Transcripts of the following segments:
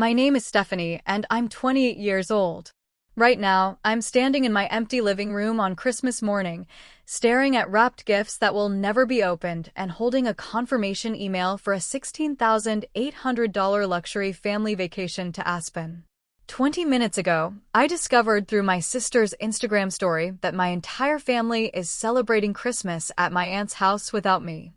My name is Stephanie, and I'm 28 years old. Right now, I'm standing in my empty living room on Christmas morning, staring at wrapped gifts that will never be opened and holding a confirmation email for a $16,800 luxury family vacation to Aspen. 20 minutes ago, I discovered through my sister's Instagram story that my entire family is celebrating Christmas at my aunt's house without me.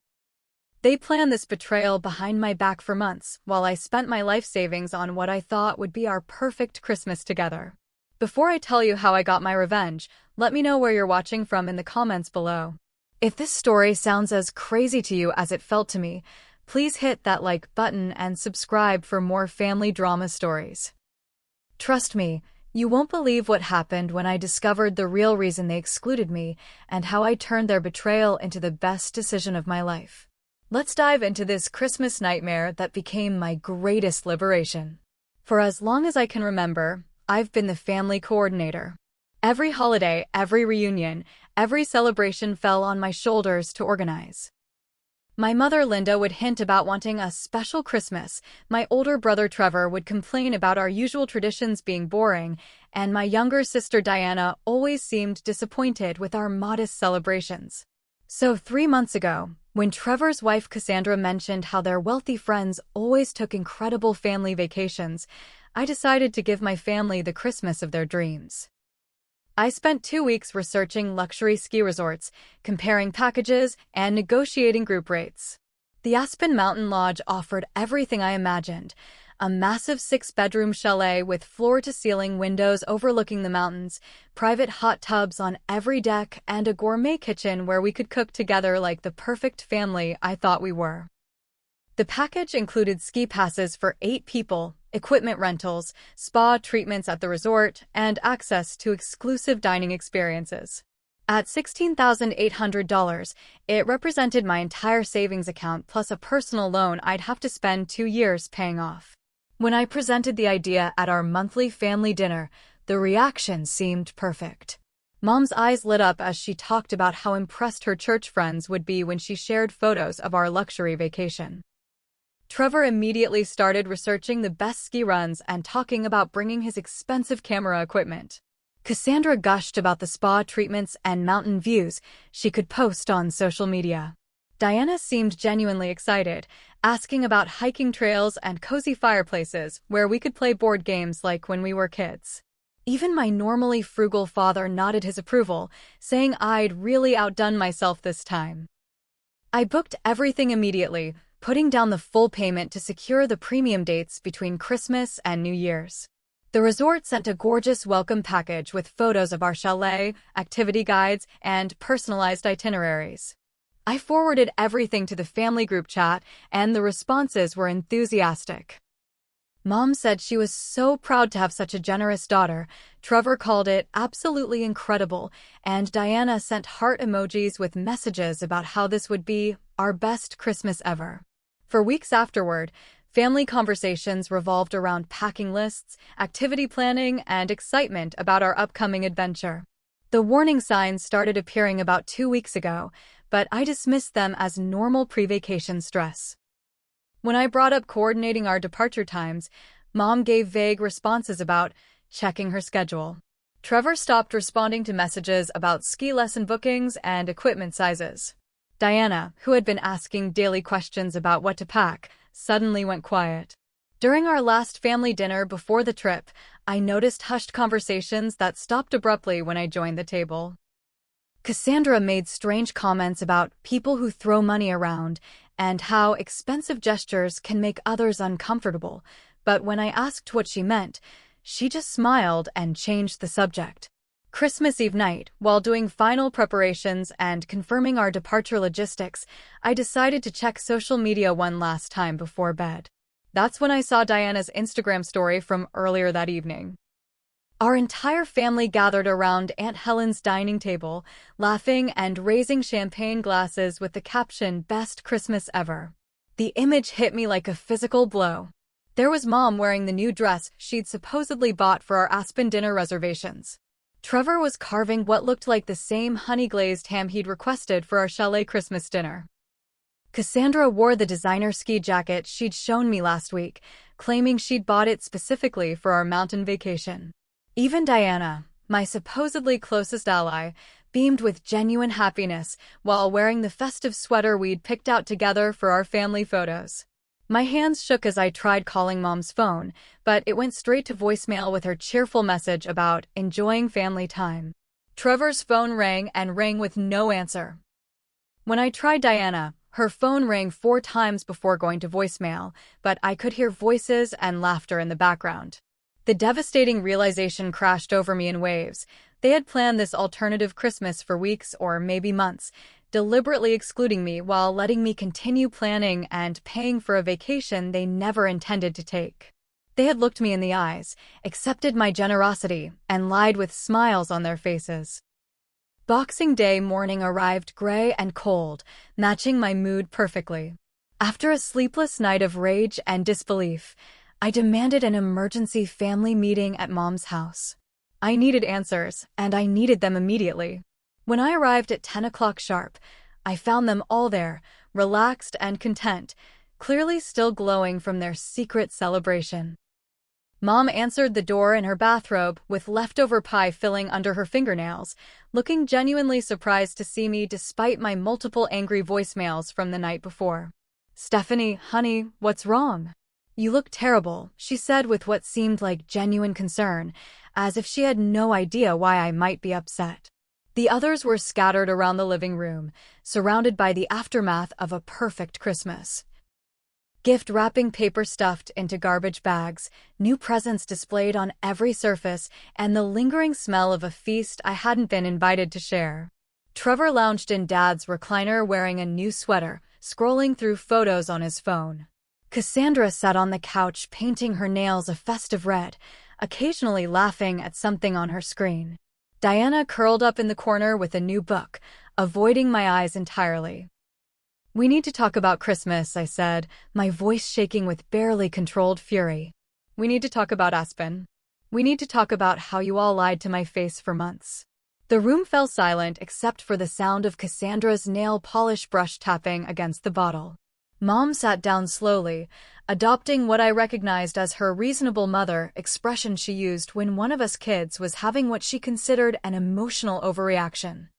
They planned this betrayal behind my back for months, while I spent my life savings on what I thought would be our perfect Christmas together. Before I tell you how I got my revenge, let me know where you're watching from in the comments below. If this story sounds as crazy to you as it felt to me, please hit that like button and subscribe for more family drama stories. Trust me, you won't believe what happened when I discovered the real reason they excluded me and how I turned their betrayal into the best decision of my life. Let's dive into this Christmas nightmare that became my greatest liberation. For as long as I can remember, I've been the family coordinator. Every holiday, every reunion, every celebration fell on my shoulders to organize. My mother Linda would hint about wanting a special Christmas, my older brother Trevor would complain about our usual traditions being boring, and my younger sister Diana always seemed disappointed with our modest celebrations. So 3 months ago, when Trevor's wife Cassandra mentioned how their wealthy friends always took incredible family vacations, I decided to give my family the Christmas of their dreams. I spent 2 weeks researching luxury ski resorts, comparing packages, and negotiating group rates. The Aspen Mountain Lodge offered everything I imagined: a massive 6-bedroom chalet with floor-to-ceiling windows overlooking the mountains, private hot tubs on every deck, and a gourmet kitchen where we could cook together like the perfect family I thought we were. The package included ski passes for 8 people, equipment rentals, spa treatments at the resort, and access to exclusive dining experiences. At $16,800, it represented my entire savings account plus a personal loan I'd have to spend 2 years paying off. When I presented the idea at our monthly family dinner, the reaction seemed perfect. Mom's eyes lit up as she talked about how impressed her church friends would be when she shared photos of our luxury vacation. Trevor immediately started researching the best ski runs and talking about bringing his expensive camera equipment. Cassandra gushed about the spa treatments and mountain views she could post on social media. Diana seemed genuinely excited, asking about hiking trails and cozy fireplaces where we could play board games like when we were kids. Even my normally frugal father nodded his approval, saying I'd really outdone myself this time. I booked everything immediately, putting down the full payment to secure the premium dates between Christmas and New Year's. The resort sent a gorgeous welcome package with photos of our chalet, activity guides, and personalized itineraries. I forwarded everything to the family group chat, and the responses were enthusiastic. Mom said she was so proud to have such a generous daughter, Trevor called it absolutely incredible, and Diana sent heart emojis with messages about how this would be our best Christmas ever. For weeks afterward, family conversations revolved around packing lists, activity planning, and excitement about our upcoming adventure. The warning signs started appearing about 2 weeks ago, but I dismissed them as normal pre-vacation stress. When I brought up coordinating our departure times, Mom gave vague responses about checking her schedule. Trevor stopped responding to messages about ski lesson bookings and equipment sizes. Diana, who had been asking daily questions about what to pack, suddenly went quiet. During our last family dinner before the trip, I noticed hushed conversations that stopped abruptly when I joined the table. Cassandra made strange comments about people who throw money around and how expensive gestures can make others uncomfortable, but when I asked what she meant, she just smiled and changed the subject. Christmas Eve night, while doing final preparations and confirming our departure logistics, I decided to check social media one last time before bed. That's when I saw Diana's Instagram story from earlier that evening. Our entire family gathered around Aunt Helen's dining table, laughing and raising champagne glasses with the caption, "Best Christmas Ever." The image hit me like a physical blow. There was Mom wearing the new dress she'd supposedly bought for our Aspen dinner reservations. Trevor was carving what looked like the same honey-glazed ham he'd requested for our chalet Christmas dinner. Cassandra wore the designer ski jacket she'd shown me last week, claiming she'd bought it specifically for our mountain vacation. Even Diana, my supposedly closest ally, beamed with genuine happiness while wearing the festive sweater we'd picked out together for our family photos. My hands shook as I tried calling Mom's phone, but it went straight to voicemail with her cheerful message about enjoying family time. Trevor's phone rang and rang with no answer. When I tried Diana, her phone rang 4 times before going to voicemail, but I could hear voices and laughter in the background. The devastating realization crashed over me in waves. They had planned this alternative Christmas for weeks or maybe months, deliberately excluding me while letting me continue planning and paying for a vacation they never intended to take. They had looked me in the eyes, accepted my generosity, and lied with smiles on their faces. Boxing Day morning arrived gray and cold, matching my mood perfectly. After a sleepless night of rage and disbelief, I demanded an emergency family meeting at Mom's house. I needed answers, and I needed them immediately. When I arrived at 10 o'clock sharp, I found them all there, relaxed and content, clearly still glowing from their secret celebration. Mom answered the door in her bathrobe, with leftover pie filling under her fingernails, looking genuinely surprised to see me despite my multiple angry voicemails from the night before. "Stephanie, honey, what's wrong? You look terrible," she said with what seemed like genuine concern, as if she had no idea why I might be upset. The others were scattered around the living room, surrounded by the aftermath of a perfect Christmas. Gift wrapping paper stuffed into garbage bags, new presents displayed on every surface, and the lingering smell of a feast I hadn't been invited to share. Trevor lounged in Dad's recliner wearing a new sweater, scrolling through photos on his phone. Cassandra sat on the couch painting her nails a festive red, occasionally laughing at something on her screen. Diana curled up in the corner with a new book, avoiding my eyes entirely. "We need to talk about Christmas," I said, my voice shaking with barely controlled fury. "We need to talk about Aspen. We need to talk about how you all lied to my face for months." The room fell silent except for the sound of Cassandra's nail polish brush tapping against the bottle. Mom sat down slowly, adopting what I recognized as her reasonable mother expression she used when one of us kids was having what she considered an emotional overreaction.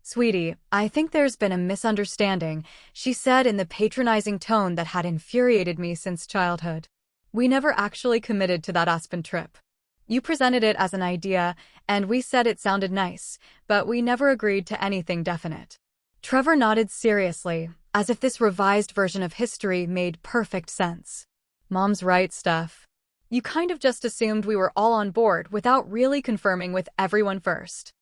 "Sweetie, I think there's been a misunderstanding," she said in the patronizing tone that had infuriated me since childhood. "We never actually committed to that Aspen trip. You presented it as an idea, and we said it sounded nice, but we never agreed to anything definite." Trevor nodded seriously, as if this revised version of history made perfect sense. "Mom's right, Steph. You kind of just assumed we were all on board without really confirming with everyone first."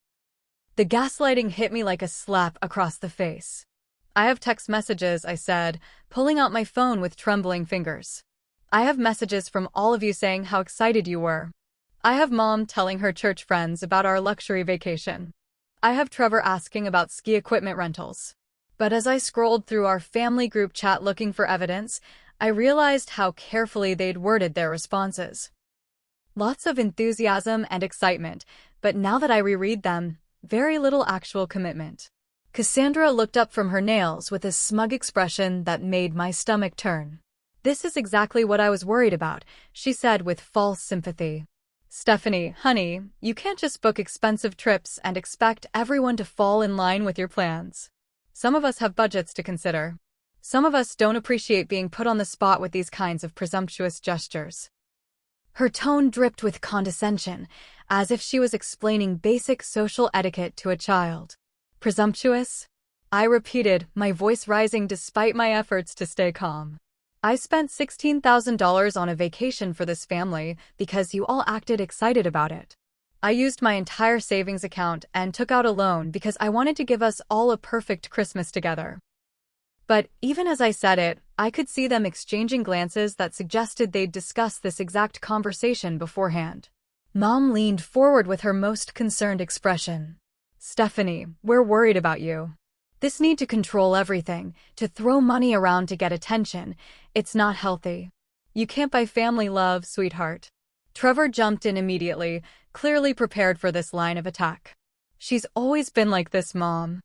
The gaslighting hit me like a slap across the face. "I have text messages," I said, pulling out my phone with trembling fingers. "I have messages from all of you saying how excited you were. I have Mom telling her church friends about our luxury vacation. I have Trevor asking about ski equipment rentals." But as I scrolled through our family group chat looking for evidence, I realized how carefully they'd worded their responses. Lots of enthusiasm and excitement, but now that I reread them, very little actual commitment. Cassandra looked up from her nails with a smug expression that made my stomach turn. "This is exactly what I was worried about," she said with false sympathy. "Stephanie, honey, you can't just book expensive trips and expect everyone to fall in line with your plans. Some of us have budgets to consider. Some of us don't appreciate being put on the spot with these kinds of presumptuous gestures." Her tone dripped with condescension, as if she was explaining basic social etiquette to a child. "Presumptuous?" I repeated, my voice rising despite my efforts to stay calm. "I spent $16,000 on a vacation for this family because you all acted excited about it. I used my entire savings account and took out a loan because I wanted to give us all a perfect Christmas together." But even as I said it, I could see them exchanging glances that suggested they'd discussed this exact conversation beforehand. Mom leaned forward with her most concerned expression. "Stephanie, we're worried about you. This need to control everything, to throw money around to get attention, it's not healthy. You can't buy family love, sweetheart." Trevor jumped in immediately, clearly prepared for this line of attack. "She's always been like this, Mom.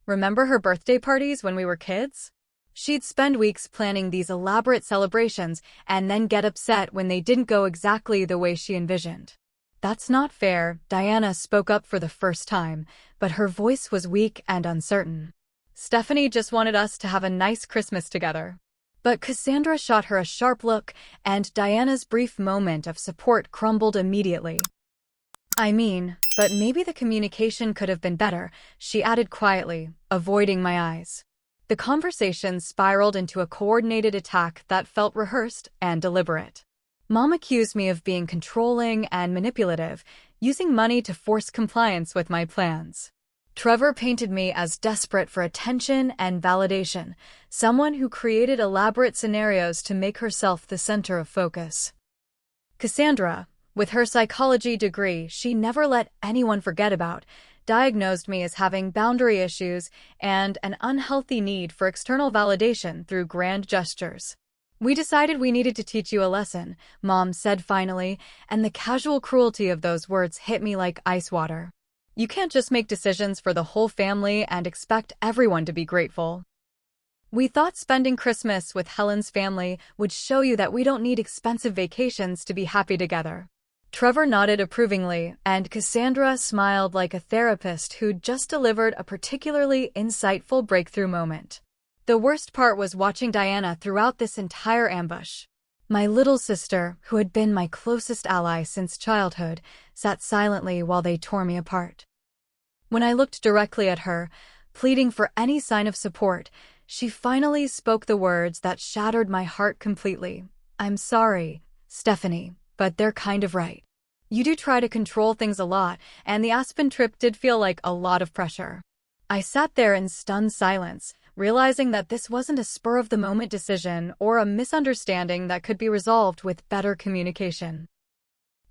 Remember her birthday parties when we were kids? She'd spend weeks planning these elaborate celebrations and then get upset when they didn't go exactly the way she envisioned. "That's not fair," Diana spoke up for the first time, but her voice was weak and uncertain. "Stephanie just wanted us to have a nice Christmas together." But Cassandra shot her a sharp look, and Diana's brief moment of support crumbled immediately. But maybe the communication could have been better," she added quietly, avoiding my eyes. The conversation spiraled into a coordinated attack that felt rehearsed and deliberate. Mom accused me of being controlling and manipulative, using money to force compliance with my plans. Trevor painted me as desperate for attention and validation, someone who created elaborate scenarios to make herself the center of focus. Cassandra, with her psychology degree she never let anyone forget about, diagnosed me as having boundary issues and an unhealthy need for external validation through grand gestures. "We decided we needed to teach you a lesson," Mom said finally, and the casual cruelty of those words hit me like ice water. "You can't just make decisions for the whole family and expect everyone to be grateful. We thought spending Christmas with Helen's family would show you that we don't need expensive vacations to be happy together." Trevor nodded approvingly, and Cassandra smiled like a therapist who'd just delivered a particularly insightful breakthrough moment. The worst part was watching Diana throughout this entire ambush. My little sister, who had been my closest ally since childhood, sat silently while they tore me apart. When I looked directly at her, pleading for any sign of support, she finally spoke the words that shattered my heart completely. "I'm sorry, Stephanie, but they're kind of right. You do try to control things a lot, and the Aspen trip did feel like a lot of pressure." I sat there in stunned silence, realizing that this wasn't a spur-of-the-moment decision or a misunderstanding that could be resolved with better communication.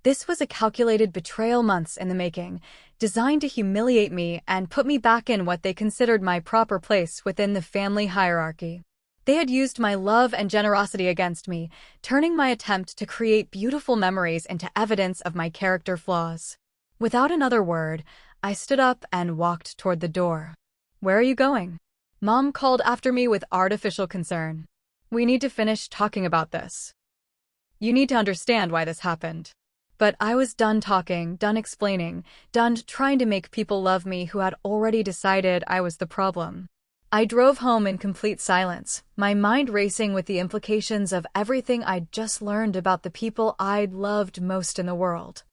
This was a calculated betrayal months in the making, designed to humiliate me and put me back in what they considered my proper place within the family hierarchy. They had used my love and generosity against me, turning my attempt to create beautiful memories into evidence of my character flaws. Without another word, I stood up and walked toward the door. "Where are you going?" Mom called after me with artificial concern. "We need to finish talking about this. You need to understand why this happened." But I was done talking, done explaining, done trying to make people love me who had already decided I was the problem. I drove home in complete silence, my mind racing with the implications of everything I'd just learned about the people I'd loved most in the world.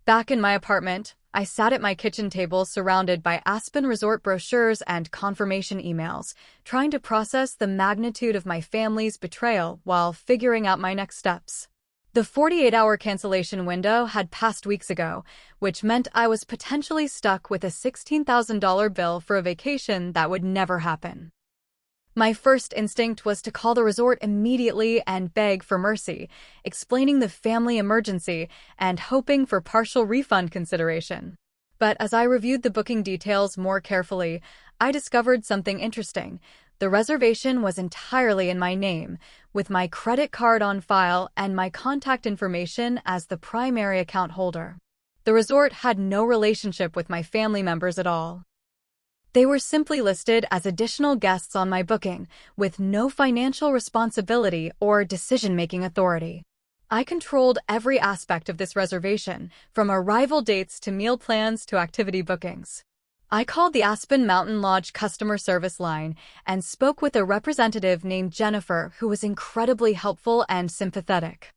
Back in my apartment, I sat at my kitchen table surrounded by Aspen Resort brochures and confirmation emails, trying to process the magnitude of my family's betrayal while figuring out my next steps. The 48-hour cancellation window had passed weeks ago, which meant I was potentially stuck with a $16,000 bill for a vacation that would never happen. My first instinct was to call the resort immediately and beg for mercy, explaining the family emergency and hoping for partial refund consideration. But as I reviewed the booking details more carefully, I discovered something interesting. The reservation was entirely in my name, with my credit card on file and my contact information as the primary account holder. The resort had no relationship with my family members at all. They were simply listed as additional guests on my booking, with no financial responsibility or decision-making authority. I controlled every aspect of this reservation, from arrival dates to meal plans to activity bookings. I called the Aspen Mountain Lodge customer service line and spoke with a representative named Jennifer who was incredibly helpful and sympathetic.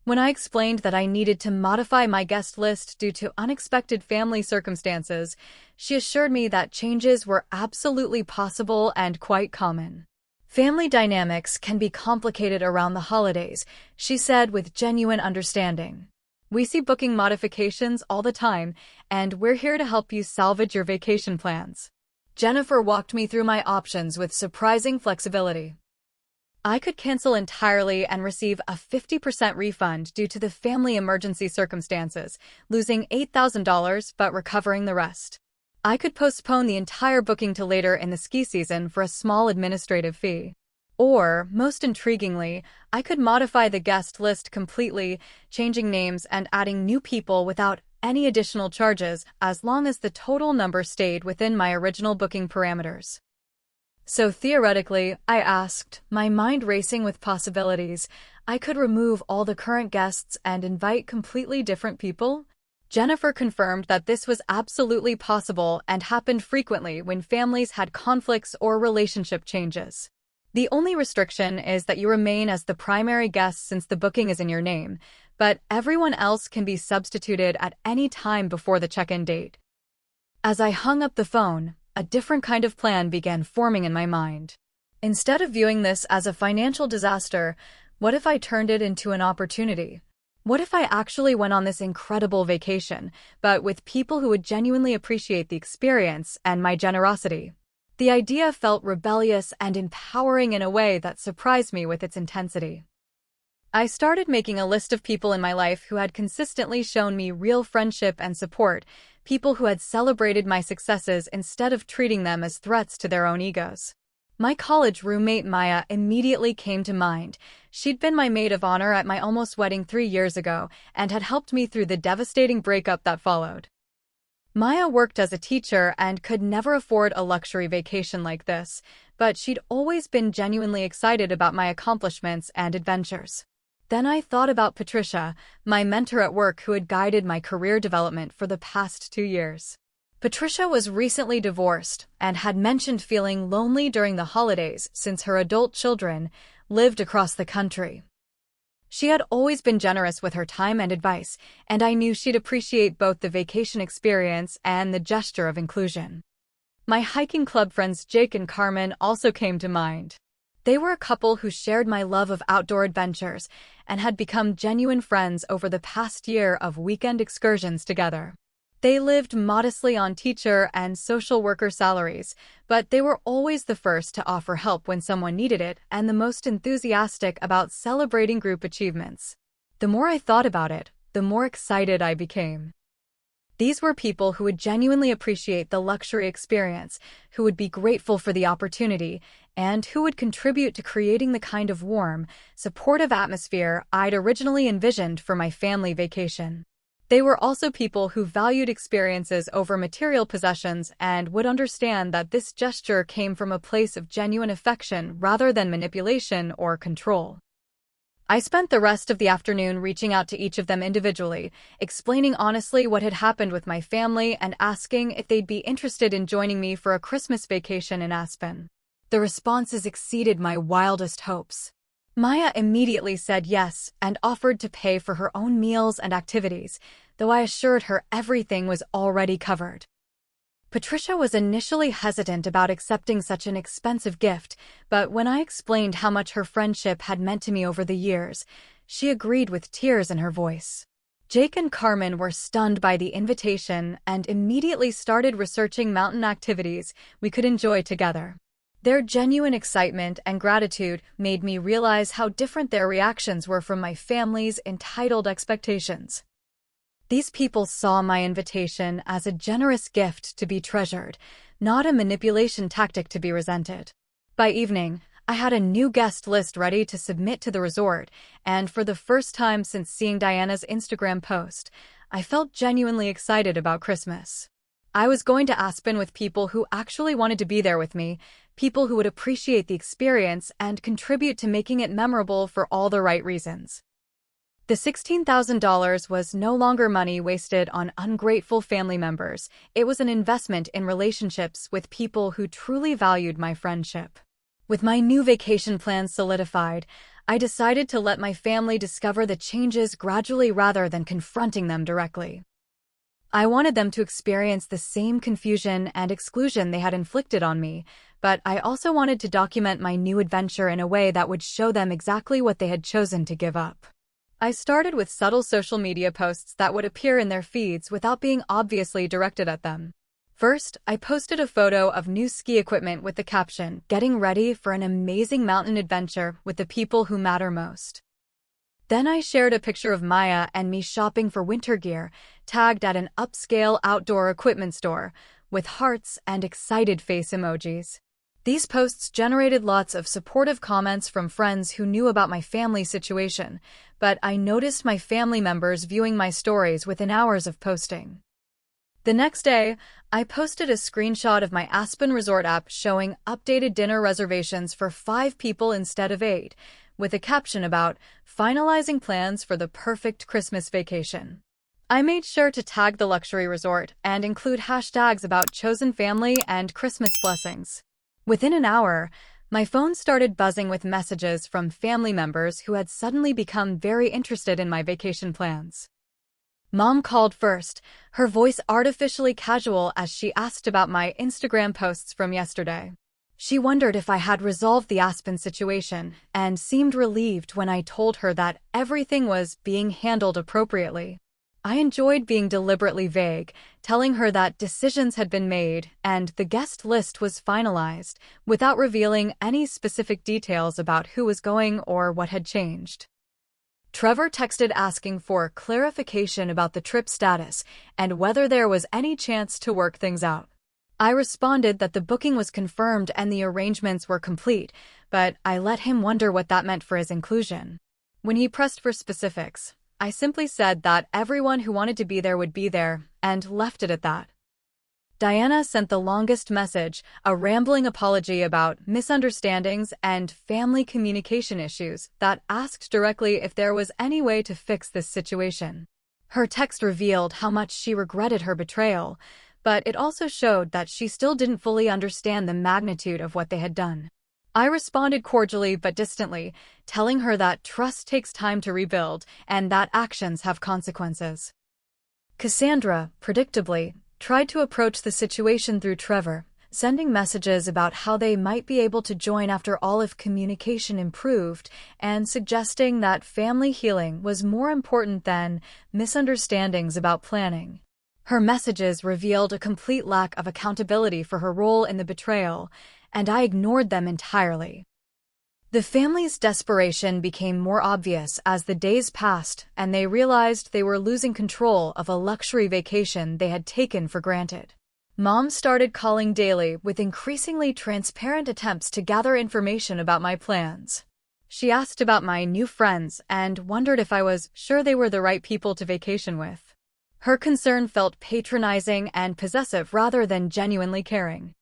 When I explained that I needed to modify my guest list due to unexpected family circumstances, she assured me that changes were absolutely possible and quite common. "Family dynamics can be complicated around the holidays," she said with genuine understanding. "We see booking modifications all the time, and we're here to help you salvage your vacation plans." Jennifer walked me through my options with surprising flexibility. I could cancel entirely and receive a 50% refund due to the family emergency circumstances, losing $8,000 but recovering the rest. I could postpone the entire booking to later in the ski season for a small administrative fee. Or, most intriguingly, I could modify the guest list completely, changing names and adding new people without any additional charges as long as the total number stayed within my original booking parameters. So theoretically, I asked, my mind racing with possibilities, I could remove all the current guests and invite completely different people? Jennifer confirmed that this was absolutely possible and happened frequently when families had conflicts or relationship changes. The only restriction is that you remain as the primary guest since the booking is in your name, but everyone else can be substituted at any time before the check-in date. As I hung up the phone, a different kind of plan began forming in my mind. Instead of viewing this as a financial disaster, what if I turned it into an opportunity? What if I actually went on this incredible vacation, but with people who would genuinely appreciate the experience and my generosity? The idea felt rebellious and empowering in a way that surprised me with its intensity. I started making a list of people in my life who had consistently shown me real friendship and support, people who had celebrated my successes instead of treating them as threats to their own egos. My college roommate Maya immediately came to mind. She'd been my maid of honor at my almost wedding 3 years ago and had helped me through the devastating breakup that followed. Maya worked as a teacher and could never afford a luxury vacation like this, but she'd always been genuinely excited about my accomplishments and adventures. Then I thought about Patricia, my mentor at work who had guided my career development for the past 2 years. Patricia was recently divorced and had mentioned feeling lonely during the holidays since her adult children lived across the country. She had always been generous with her time and advice, and I knew she'd appreciate both the vacation experience and the gesture of inclusion. My hiking club friends Jake and Carmen also came to mind. They were a couple who shared my love of outdoor adventures and had become genuine friends over the past year of weekend excursions together. They lived modestly on teacher and social worker salaries, but they were always the first to offer help when someone needed it and the most enthusiastic about celebrating group achievements. The more I thought about it, the more excited I became. These were people who would genuinely appreciate the luxury experience, who would be grateful for the opportunity, and who would contribute to creating the kind of warm, supportive atmosphere I'd originally envisioned for my family vacation. They were also people who valued experiences over material possessions and would understand that this gesture came from a place of genuine affection rather than manipulation or control. I spent the rest of the afternoon reaching out to each of them individually, explaining honestly what had happened with my family and asking if they'd be interested in joining me for a Christmas vacation in Aspen. The responses exceeded my wildest hopes. Maya immediately said yes and offered to pay for her own meals and activities, though I assured her everything was already covered. Patricia was initially hesitant about accepting such an expensive gift, but when I explained how much her friendship had meant to me over the years, she agreed with tears in her voice. Jake and Carmen were stunned by the invitation and immediately started researching mountain activities we could enjoy together. Their genuine excitement and gratitude made me realize how different their reactions were from my family's entitled expectations. These people saw my invitation as a generous gift to be treasured, not a manipulation tactic to be resented. By evening, I had a new guest list ready to submit to the resort, and for the first time since seeing Diana's Instagram post, I felt genuinely excited about Christmas. I was going to Aspen with people who actually wanted to be there with me, people who would appreciate the experience and contribute to making it memorable for all the right reasons. The $16,000 was no longer money wasted on ungrateful family members. It was an investment in relationships with people who truly valued my friendship. With my new vacation plans solidified, I decided to let my family discover the changes gradually rather than confronting them directly. I wanted them to experience the same confusion and exclusion they had inflicted on me, but I also wanted to document my new adventure in a way that would show them exactly what they had chosen to give up. I started with subtle social media posts that would appear in their feeds without being obviously directed at them. First, I posted a photo of new ski equipment with the caption, "Getting ready for an amazing mountain adventure with the people who matter most." Then I shared a picture of Maya and me shopping for winter gear, tagged at an upscale outdoor equipment store, with hearts and excited face emojis. These posts generated lots of supportive comments from friends who knew about my family situation, but I noticed my family members viewing my stories within hours of posting. The next day, I posted a screenshot of my Aspen resort app showing updated dinner reservations for 5 people instead of 8, with a caption about finalizing plans for the perfect Christmas vacation. I made sure to tag the luxury resort and include hashtags about chosen family and Christmas blessings. Within an hour, my phone started buzzing with messages from family members who had suddenly become very interested in my vacation plans. Mom called first, her voice artificially casual as she asked about my Instagram posts from yesterday. She wondered if I had resolved the Aspen situation and seemed relieved when I told her that everything was being handled appropriately. I enjoyed being deliberately vague, telling her that decisions had been made and the guest list was finalized, without revealing any specific details about who was going or what had changed. Trevor texted asking for clarification about the trip status and whether there was any chance to work things out. I responded that the booking was confirmed and the arrangements were complete, but I let him wonder what that meant for his inclusion. When he pressed for specifics, I simply said that everyone who wanted to be there would be there, and left it at that. Diana sent the longest message, a rambling apology about misunderstandings and family communication issues that asked directly if there was any way to fix this situation. Her text revealed how much she regretted her betrayal, but it also showed that she still didn't fully understand the magnitude of what they had done. I responded cordially but distantly, telling her that trust takes time to rebuild and that actions have consequences. Cassandra, predictably, tried to approach the situation through Trevor, sending messages about how they might be able to join after all if communication improved, and suggesting that family healing was more important than misunderstandings about planning. Her messages revealed a complete lack of accountability for her role in the betrayal, and I ignored them entirely. The family's desperation became more obvious as the days passed and they realized they were losing control of a luxury vacation they had taken for granted. Mom started calling daily with increasingly transparent attempts to gather information about my plans. She asked about my new friends and wondered if I was sure they were the right people to vacation with. Her concern felt patronizing and possessive rather than genuinely caring.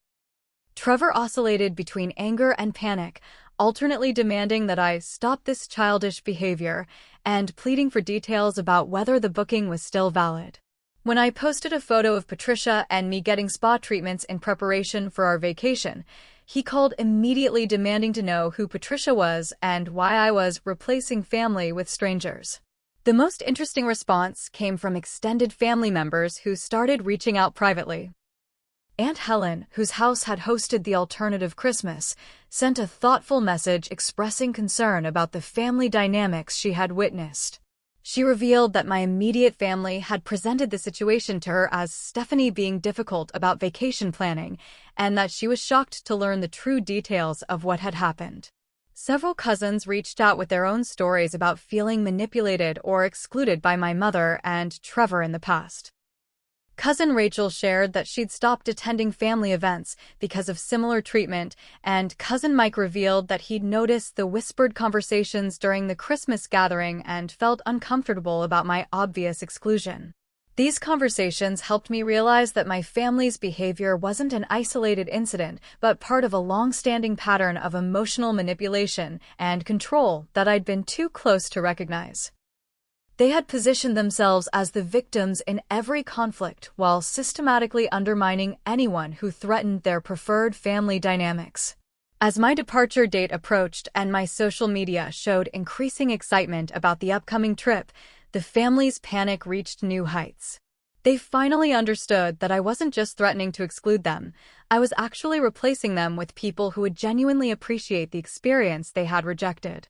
Trevor oscillated between anger and panic, alternately demanding that I stop this childish behavior and pleading for details about whether the booking was still valid. When I posted a photo of Patricia and me getting spa treatments in preparation for our vacation, he called immediately demanding to know who Patricia was and why I was replacing family with strangers. The most interesting response came from extended family members who started reaching out privately. Aunt Helen, whose house had hosted the alternative Christmas, sent a thoughtful message expressing concern about the family dynamics she had witnessed. She revealed that my immediate family had presented the situation to her as Stephanie being difficult about vacation planning, and that she was shocked to learn the true details of what had happened. Several cousins reached out with their own stories about feeling manipulated or excluded by my mother and Trevor in the past. Cousin Rachel shared that she'd stopped attending family events because of similar treatment, and Cousin Mike revealed that he'd noticed the whispered conversations during the Christmas gathering and felt uncomfortable about my obvious exclusion. These conversations helped me realize that my family's behavior wasn't an isolated incident, but part of a long-standing pattern of emotional manipulation and control that I'd been too close to recognize. They had positioned themselves as the victims in every conflict while systematically undermining anyone who threatened their preferred family dynamics. As my departure date approached and my social media showed increasing excitement about the upcoming trip, the family's panic reached new heights. They finally understood that I wasn't just threatening to exclude them, I was actually replacing them with people who would genuinely appreciate the experience they had rejected.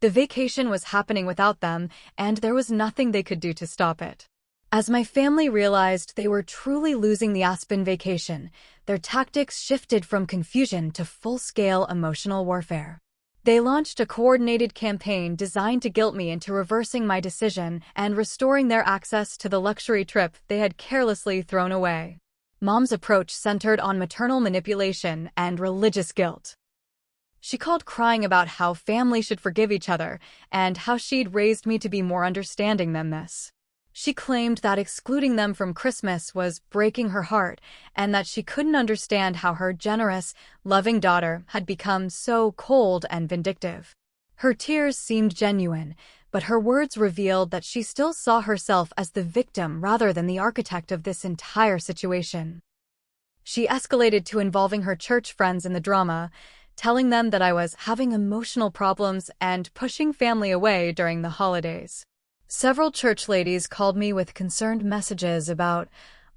The vacation was happening without them, and there was nothing they could do to stop it. As my family realized they were truly losing the Aspen vacation, their tactics shifted from confusion to full-scale emotional warfare. They launched a coordinated campaign designed to guilt me into reversing my decision and restoring their access to the luxury trip they had carelessly thrown away. Mom's approach centered on maternal manipulation and religious guilt. She called crying about how family should forgive each other and how she'd raised me to be more understanding than this. She claimed that excluding them from Christmas was breaking her heart and that she couldn't understand how her generous, loving daughter had become so cold and vindictive. Her tears seemed genuine, but her words revealed that she still saw herself as the victim rather than the architect of this entire situation. She escalated to involving her church friends in the drama, telling them that I was having emotional problems and pushing family away during the holidays. Several church ladies called me with concerned messages about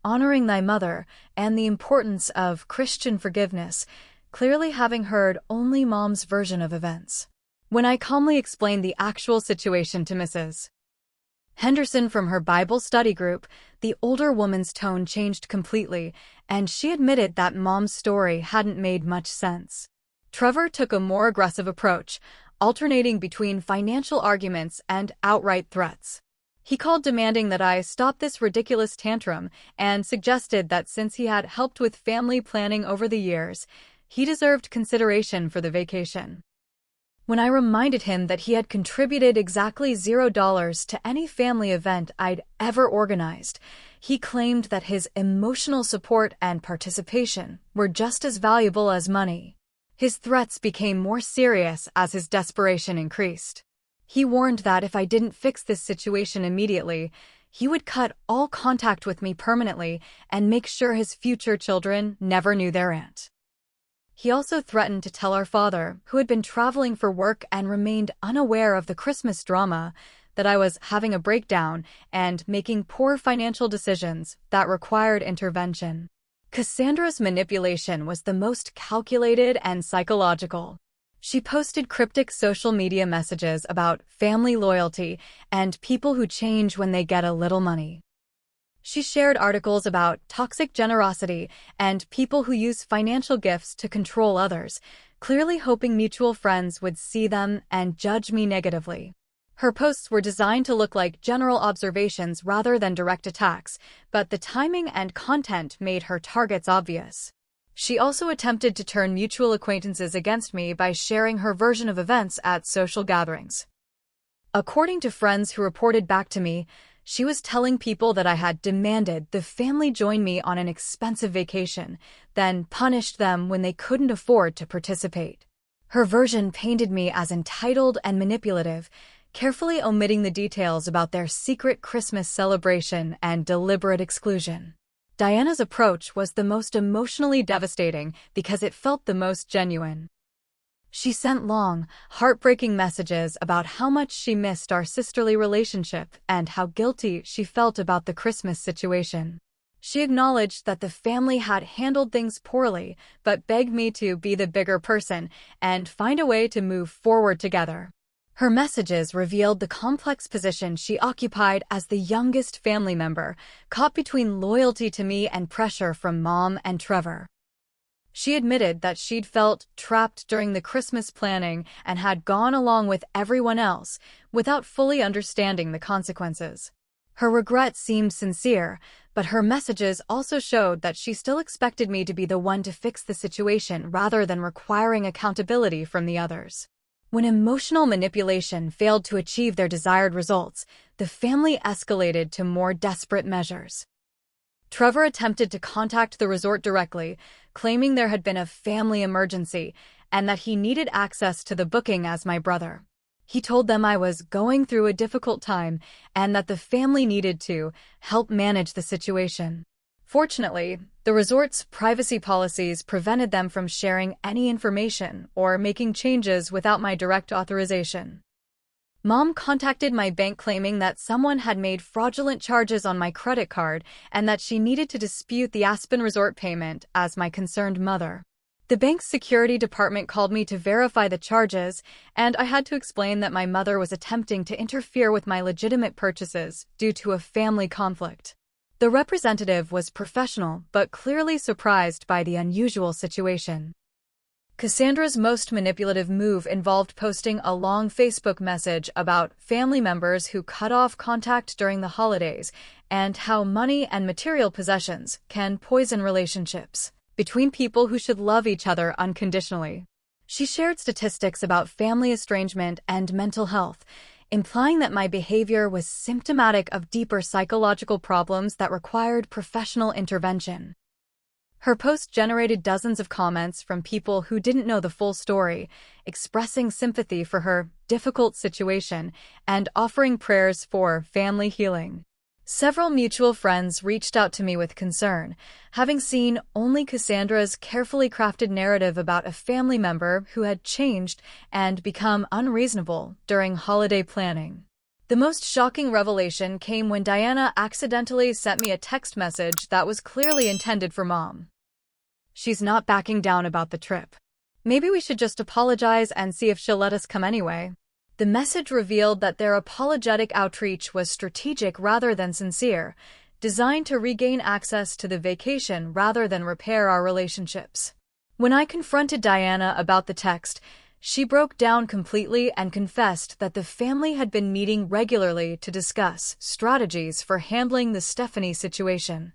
honoring thy mother and the importance of Christian forgiveness, clearly having heard only Mom's version of events. When I calmly explained the actual situation to Mrs. Henderson from her Bible study group, the older woman's tone changed completely, and she admitted that Mom's story hadn't made much sense. Trevor took a more aggressive approach, alternating between financial arguments and outright threats. He called demanding that I stop this ridiculous tantrum and suggested that since he had helped with family planning over the years, he deserved consideration for the vacation. When I reminded him that he had contributed exactly $0 to any family event I'd ever organized, he claimed that his emotional support and participation were just as valuable as money. His threats became more serious as his desperation increased. He warned that if I didn't fix this situation immediately, he would cut all contact with me permanently and make sure his future children never knew their aunt. He also threatened to tell our father, who had been traveling for work and remained unaware of the Christmas drama, that I was having a breakdown and making poor financial decisions that required intervention. Cassandra's manipulation was the most calculated and psychological. She posted cryptic social media messages about family loyalty and people who change when they get a little money. She shared articles about toxic generosity and people who use financial gifts to control others, clearly hoping mutual friends would see them and judge me negatively. Her posts were designed to look like general observations rather than direct attacks, but the timing and content made her targets obvious. She also attempted to turn mutual acquaintances against me by sharing her version of events at social gatherings. According to friends who reported back to me, she was telling people that I had demanded the family join me on an expensive vacation, then punished them when they couldn't afford to participate. Her version painted me as entitled and manipulative, carefully omitting the details about their secret Christmas celebration and deliberate exclusion. Diana's approach was the most emotionally devastating because it felt the most genuine. She sent long, heartbreaking messages about how much she missed our sisterly relationship and how guilty she felt about the Christmas situation. She acknowledged that the family had handled things poorly, but begged me to be the bigger person and find a way to move forward together. Her messages revealed the complex position she occupied as the youngest family member, caught between loyalty to me and pressure from Mom and Trevor. She admitted that she'd felt trapped during the Christmas planning and had gone along with everyone else without fully understanding the consequences. Her regret seemed sincere, but her messages also showed that she still expected me to be the one to fix the situation rather than requiring accountability from the others. When emotional manipulation failed to achieve their desired results, the family escalated to more desperate measures. Trevor attempted to contact the resort directly, claiming there had been a family emergency and that he needed access to the booking as my brother. He told them I was going through a difficult time and that the family needed to help manage the situation. Fortunately, the resort's privacy policies prevented them from sharing any information or making changes without my direct authorization. Mom contacted my bank claiming that someone had made fraudulent charges on my credit card and that she needed to dispute the Aspen resort payment as my concerned mother. The bank's security department called me to verify the charges, and I had to explain that my mother was attempting to interfere with my legitimate purchases due to a family conflict. The representative was professional but clearly surprised by the unusual situation. Cassandra's most manipulative move involved posting a long Facebook message about family members who cut off contact during the holidays and how money and material possessions can poison relationships between people who should love each other unconditionally. She shared statistics about family estrangement and mental health, implying that my behavior was symptomatic of deeper psychological problems that required professional intervention. Her post generated dozens of comments from people who didn't know the full story, expressing sympathy for her difficult situation and offering prayers for family healing. Several mutual friends reached out to me with concern, having seen only Cassandra's carefully crafted narrative about a family member who had changed and become unreasonable during holiday planning. The most shocking revelation came when Diana accidentally sent me a text message that was clearly intended for Mom. "She's not backing down about the trip. Maybe we should just apologize and see if she'll let us come anyway." The message revealed that their apologetic outreach was strategic rather than sincere, designed to regain access to the vacation rather than repair our relationships. When I confronted Diana about the text, she broke down completely and confessed that the family had been meeting regularly to discuss strategies for handling the Stephanie situation.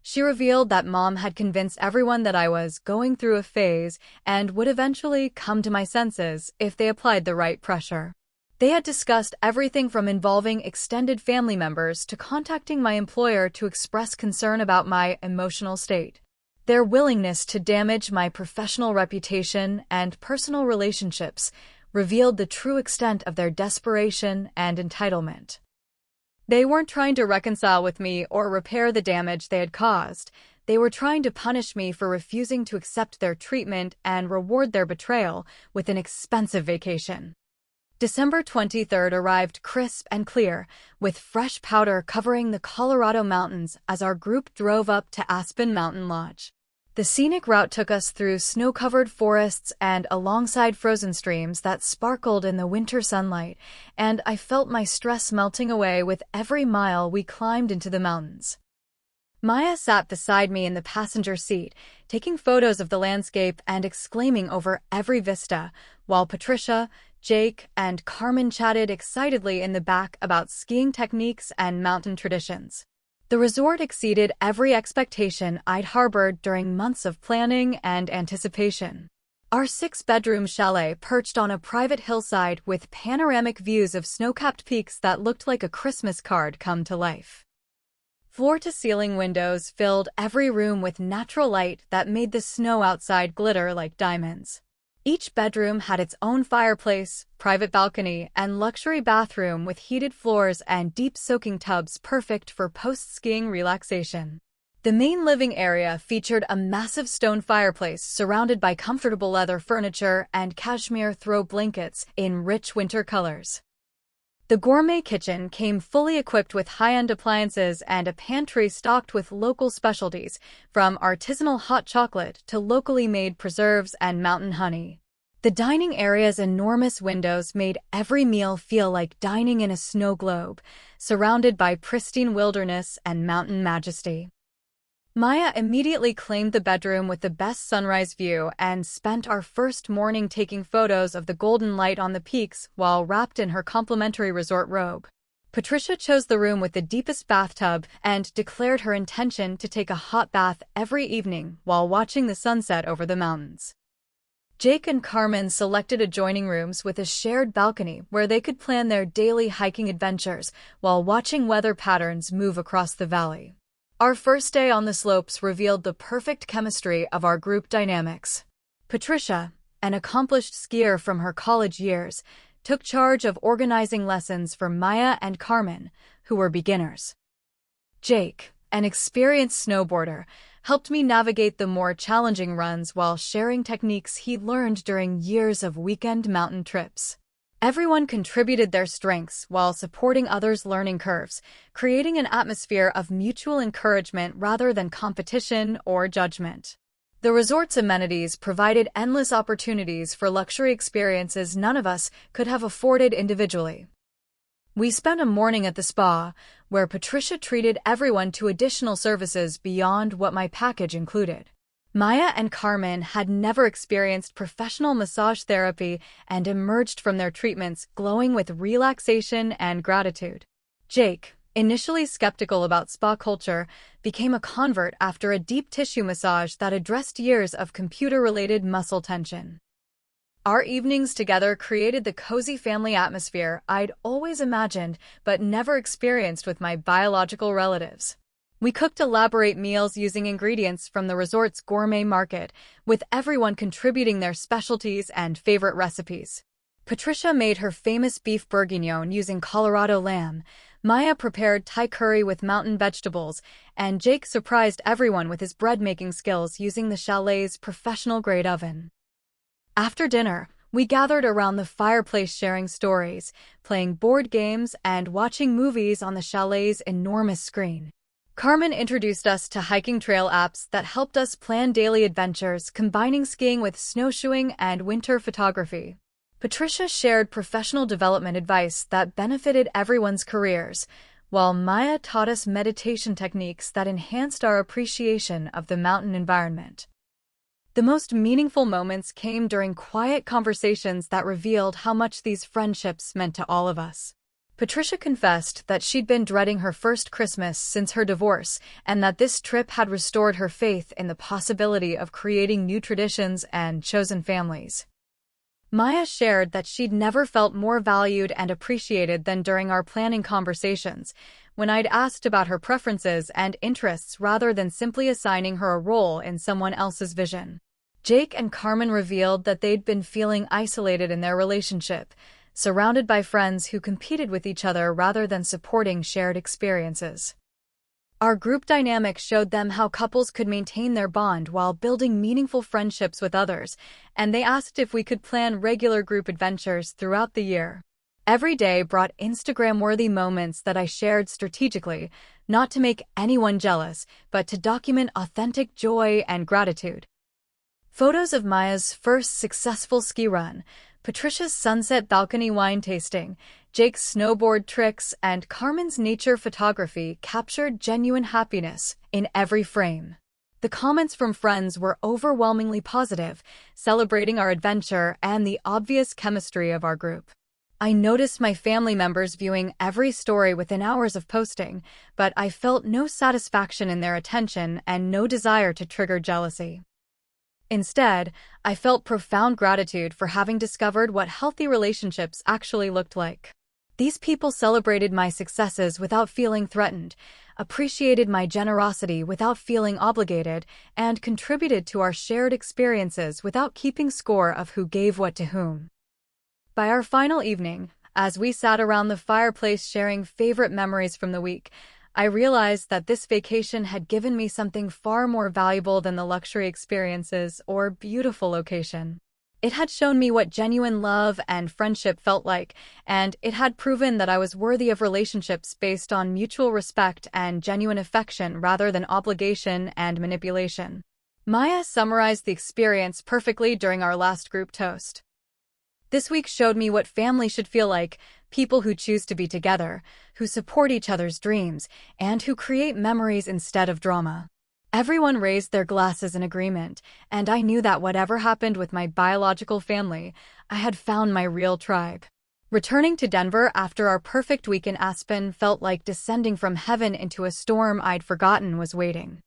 She revealed that Mom had convinced everyone that I was going through a phase and would eventually come to my senses if they applied the right pressure. They had discussed everything from involving extended family members to contacting my employer to express concern about my emotional state. Their willingness to damage my professional reputation and personal relationships revealed the true extent of their desperation and entitlement. They weren't trying to reconcile with me or repair the damage they had caused. They were trying to punish me for refusing to accept their treatment and reward their betrayal with an expensive vacation. December 23rd arrived crisp and clear, with fresh powder covering the Colorado mountains as our group drove up to Aspen Mountain Lodge. The scenic route took us through snow-covered forests and alongside frozen streams that sparkled in the winter sunlight, and I felt my stress melting away with every mile we climbed into the mountains. Maya sat beside me in the passenger seat, taking photos of the landscape and exclaiming over every vista, while Patricia, Jake, and Carmen chatted excitedly in the back about skiing techniques and mountain traditions. The resort exceeded every expectation I'd harbored during months of planning and anticipation. Our 6-bedroom chalet perched on a private hillside with panoramic views of snow-capped peaks that looked like a Christmas card come to life. Floor-to-ceiling windows filled every room with natural light that made the snow outside glitter like diamonds. Each bedroom had its own fireplace, private balcony, and luxury bathroom with heated floors and deep soaking tubs perfect for post-skiing relaxation. The main living area featured a massive stone fireplace surrounded by comfortable leather furniture and cashmere throw blankets in rich winter colors. The gourmet kitchen came fully equipped with high-end appliances and a pantry stocked with local specialties, from artisanal hot chocolate to locally made preserves and mountain honey. The dining area's enormous windows made every meal feel like dining in a snow globe, surrounded by pristine wilderness and mountain majesty. Maya immediately claimed the bedroom with the best sunrise view and spent our first morning taking photos of the golden light on the peaks while wrapped in her complimentary resort robe. Patricia chose the room with the deepest bathtub and declared her intention to take a hot bath every evening while watching the sunset over the mountains. Jake and Carmen selected adjoining rooms with a shared balcony where they could plan their daily hiking adventures while watching weather patterns move across the valley. Our first day on the slopes revealed the perfect chemistry of our group dynamics. Patricia, an accomplished skier from her college years, took charge of organizing lessons for Maya and Carmen, who were beginners. Jake, an experienced snowboarder, helped me navigate the more challenging runs while sharing techniques he'd learned during years of weekend mountain trips. Everyone contributed their strengths while supporting others' learning curves, creating an atmosphere of mutual encouragement rather than competition or judgment. The resort's amenities provided endless opportunities for luxury experiences none of us could have afforded individually. We spent a morning at the spa, where Patricia treated everyone to additional services beyond what my package included. Maya and Carmen had never experienced professional massage therapy and emerged from their treatments glowing with relaxation and gratitude. Jake, initially skeptical about spa culture, became a convert after a deep tissue massage that addressed years of computer-related muscle tension. Our evenings together created the cozy family atmosphere I'd always imagined but never experienced with my biological relatives. We cooked elaborate meals using ingredients from the resort's gourmet market, with everyone contributing their specialties and favorite recipes. Patricia made her famous beef bourguignon using Colorado lamb, Maya prepared Thai curry with mountain vegetables, and Jake surprised everyone with his bread-making skills using the chalet's professional-grade oven. After dinner, we gathered around the fireplace sharing stories, playing board games, and watching movies on the chalet's enormous screen. Carmen introduced us to hiking trail apps that helped us plan daily adventures, combining skiing with snowshoeing and winter photography. Patricia shared professional development advice that benefited everyone's careers, while Maya taught us meditation techniques that enhanced our appreciation of the mountain environment. The most meaningful moments came during quiet conversations that revealed how much these friendships meant to all of us. Patricia confessed that she'd been dreading her first Christmas since her divorce, and that this trip had restored her faith in the possibility of creating new traditions and chosen families. Maya shared that she'd never felt more valued and appreciated than during our planning conversations, when I'd asked about her preferences and interests rather than simply assigning her a role in someone else's vision. Jake and Carmen revealed that they'd been feeling isolated in their relationship, surrounded by friends who competed with each other rather than supporting shared experiences. Our group dynamic showed them how couples could maintain their bond while building meaningful friendships with others, and they asked if we could plan regular group adventures throughout the year. Every day brought Instagram-worthy moments that I shared strategically, not to make anyone jealous, but to document authentic joy and gratitude. Photos of Maya's first successful ski run, Patricia's sunset balcony wine tasting, Jake's snowboard tricks, and Carmen's nature photography captured genuine happiness in every frame. The comments from friends were overwhelmingly positive, celebrating our adventure and the obvious chemistry of our group. I noticed my family members viewing every story within hours of posting, but I felt no satisfaction in their attention and no desire to trigger jealousy. Instead, I felt profound gratitude for having discovered what healthy relationships actually looked like. These people celebrated my successes without feeling threatened, appreciated my generosity without feeling obligated, and contributed to our shared experiences without keeping score of who gave what to whom. By our final evening, as we sat around the fireplace sharing favorite memories from the week, I realized that this vacation had given me something far more valuable than the luxury experiences or beautiful location. It had shown me what genuine love and friendship felt like, and it had proven that I was worthy of relationships based on mutual respect and genuine affection rather than obligation and manipulation. Maya summarized the experience perfectly during our last group toast. This week showed me what family should feel like: people who choose to be together, who support each other's dreams, and who create memories instead of drama. Everyone raised their glasses in agreement, and I knew that whatever happened with my biological family, I had found my real tribe. Returning to Denver after our perfect week in Aspen felt like descending from heaven into a storm I'd forgotten was waiting.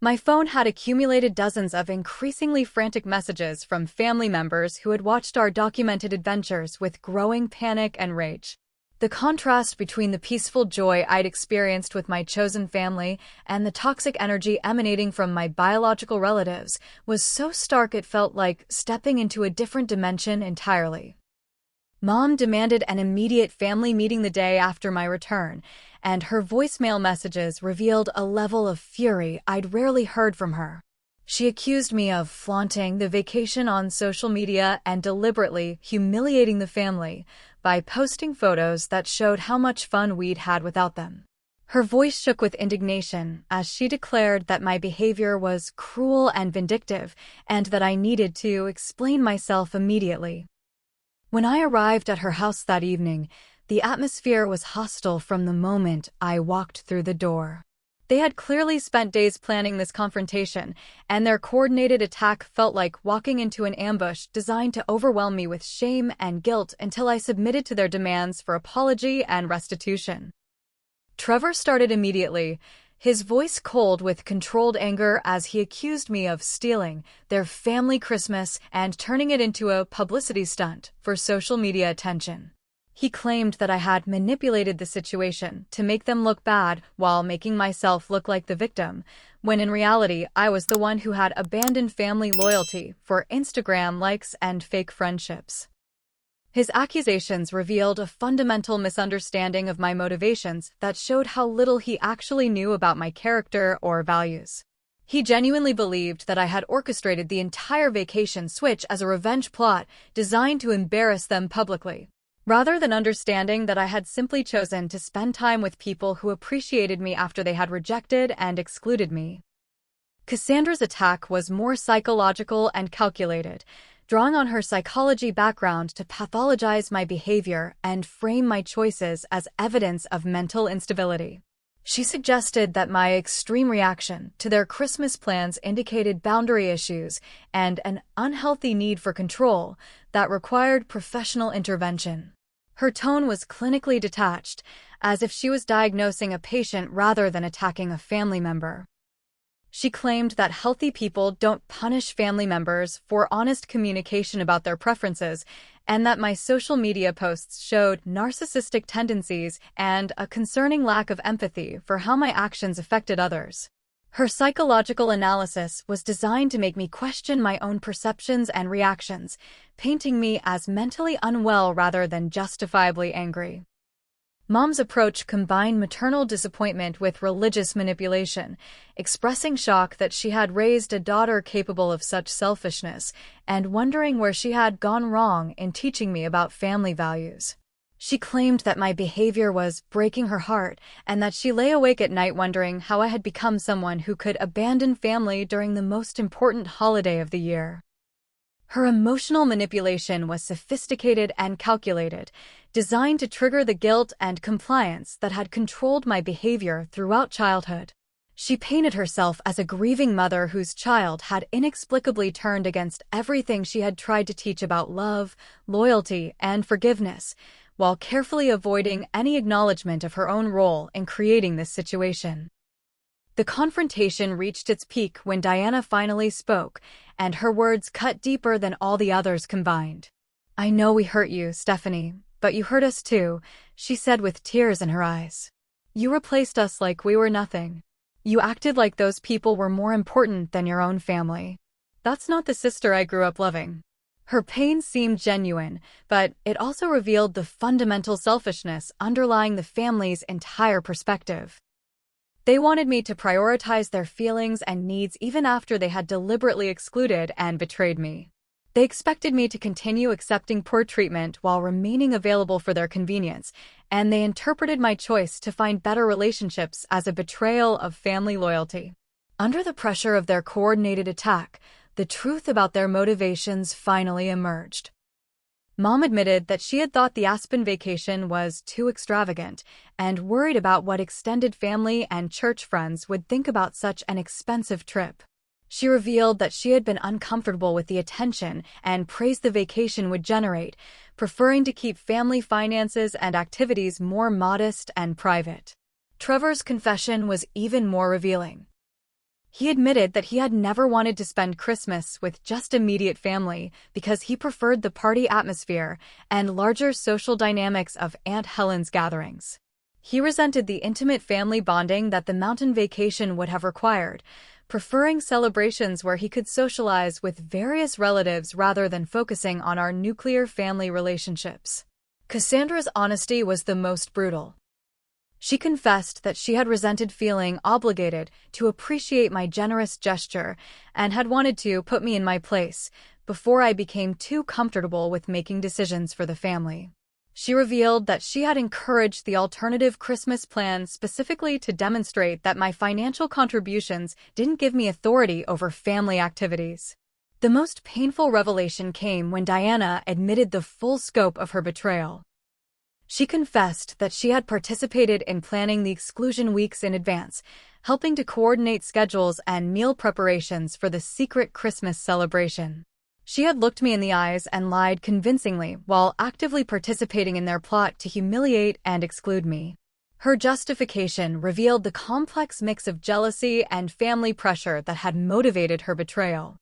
My phone had accumulated dozens of increasingly frantic messages from family members who had watched our documented adventures with growing panic and rage. The contrast between the peaceful joy I'd experienced with my chosen family and the toxic energy emanating from my biological relatives was so stark it felt like stepping into a different dimension entirely. Mom demanded an immediate family meeting the day after my return, and her voicemail messages revealed a level of fury I'd rarely heard from her. She accused me of flaunting the vacation on social media and deliberately humiliating the family by posting photos that showed how much fun we'd had without them. Her voice shook with indignation as she declared that my behavior was cruel and vindictive, and that I needed to explain myself immediately. When I arrived at her house that evening, the atmosphere was hostile from the moment I walked through the door. They had clearly spent days planning this confrontation, and their coordinated attack felt like walking into an ambush designed to overwhelm me with shame and guilt until I submitted to their demands for apology and restitution. Trevor started immediately, his voice cold with controlled anger as he accused me of stealing their family Christmas and turning it into a publicity stunt for social media attention. He claimed that I had manipulated the situation to make them look bad while making myself look like the victim, when in reality I was the one who had abandoned family loyalty for Instagram likes and fake friendships. His accusations revealed a fundamental misunderstanding of my motivations that showed how little he actually knew about my character or values. He genuinely believed that I had orchestrated the entire vacation switch as a revenge plot designed to embarrass them publicly, rather than understanding that I had simply chosen to spend time with people who appreciated me after they had rejected and excluded me. Cassandra's attack was more psychological and calculated, drawing on her psychology background to pathologize my behavior and frame my choices as evidence of mental instability. She suggested that my extreme reaction to their Christmas plans indicated boundary issues and an unhealthy need for control that required professional intervention. Her tone was clinically detached, as if she was diagnosing a patient rather than attacking a family member. She claimed that healthy people don't punish family members for honest communication about their preferences, and that my social media posts showed narcissistic tendencies and a concerning lack of empathy for how my actions affected others. Her psychological analysis was designed to make me question my own perceptions and reactions, painting me as mentally unwell rather than justifiably angry. Mom's approach combined maternal disappointment with religious manipulation, expressing shock that she had raised a daughter capable of such selfishness, and wondering where she had gone wrong in teaching me about family values. She claimed that my behavior was breaking her heart, and that she lay awake at night wondering how I had become someone who could abandon family during the most important holiday of the year. Her emotional manipulation was sophisticated and calculated, designed to trigger the guilt and compliance that had controlled my behavior throughout childhood. She painted herself as a grieving mother whose child had inexplicably turned against everything she had tried to teach about love, loyalty, and forgiveness, while carefully avoiding any acknowledgement of her own role in creating this situation. The confrontation reached its peak when Diana finally spoke, and her words cut deeper than all the others combined. "I know we hurt you, Stephanie, but you hurt us too," she said with tears in her eyes. "You replaced us like we were nothing. You acted like those people were more important than your own family. That's not the sister I grew up loving." Her pain seemed genuine, but it also revealed the fundamental selfishness underlying the family's entire perspective. They wanted me to prioritize their feelings and needs even after they had deliberately excluded and betrayed me. They expected me to continue accepting poor treatment while remaining available for their convenience, and they interpreted my choice to find better relationships as a betrayal of family loyalty. Under the pressure of their coordinated attack, the truth about their motivations finally emerged. Mom admitted that she had thought the Aspen vacation was too extravagant and worried about what extended family and church friends would think about such an expensive trip. She revealed that she had been uncomfortable with the attention and praise the vacation would generate, preferring to keep family finances and activities more modest and private. Trevor's confession was even more revealing. He admitted that he had never wanted to spend Christmas with just immediate family because he preferred the party atmosphere and larger social dynamics of Aunt Helen's gatherings. He resented the intimate family bonding that the mountain vacation would have required, preferring celebrations where he could socialize with various relatives rather than focusing on our nuclear family relationships. Cassandra's honesty was the most brutal. She confessed that she had resented feeling obligated to appreciate my generous gesture and had wanted to put me in my place before I became too comfortable with making decisions for the family. She revealed that she had encouraged the alternative Christmas plan specifically to demonstrate that my financial contributions didn't give me authority over family activities. The most painful revelation came when Diana admitted the full scope of her betrayal. She confessed that she had participated in planning the exclusion weeks in advance, helping to coordinate schedules and meal preparations for the secret Christmas celebration. She had looked me in the eyes and lied convincingly while actively participating in their plot to humiliate and exclude me. Her justification revealed the complex mix of jealousy and family pressure that had motivated her betrayal.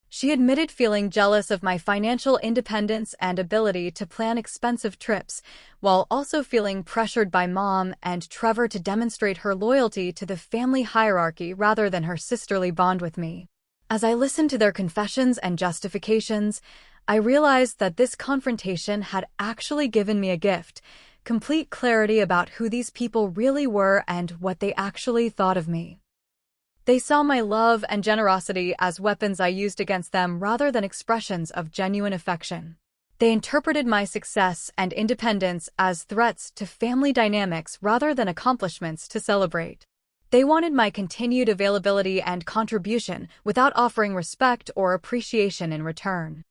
She admitted feeling jealous of my financial independence and ability to plan expensive trips, while also feeling pressured by Mom and Trevor to demonstrate her loyalty to the family hierarchy rather than her sisterly bond with me. As I listened to their confessions and justifications, I realized that this confrontation had actually given me a gift: complete clarity about who these people really were and what they actually thought of me. They saw my love and generosity as weapons I used against them rather than expressions of genuine affection. They interpreted my success and independence as threats to family dynamics rather than accomplishments to celebrate. They wanted my continued availability and contribution without offering respect or appreciation in return.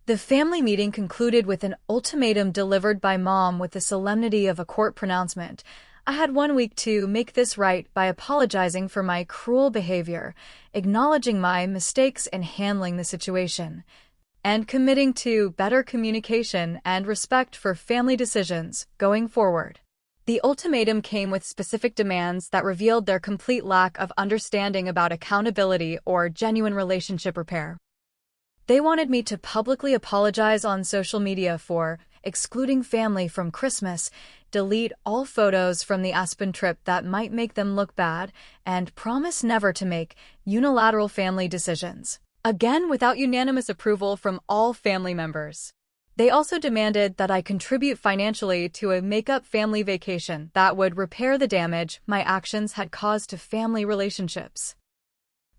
The family meeting concluded with an ultimatum delivered by Mom with the solemnity of a court pronouncement. I had 1 week to make this right by apologizing for my cruel behavior, acknowledging my mistakes in handling the situation, and committing to better communication and respect for family decisions going forward. The ultimatum came with specific demands that revealed their complete lack of understanding about accountability or genuine relationship repair. They wanted me to publicly apologize on social media for excluding family from Christmas, delete all photos from the Aspen trip that might make them look bad, and promise never to make unilateral family decisions, again without unanimous approval from all family members. They also demanded that I contribute financially to a make-up family vacation that would repair the damage my actions had caused to family relationships.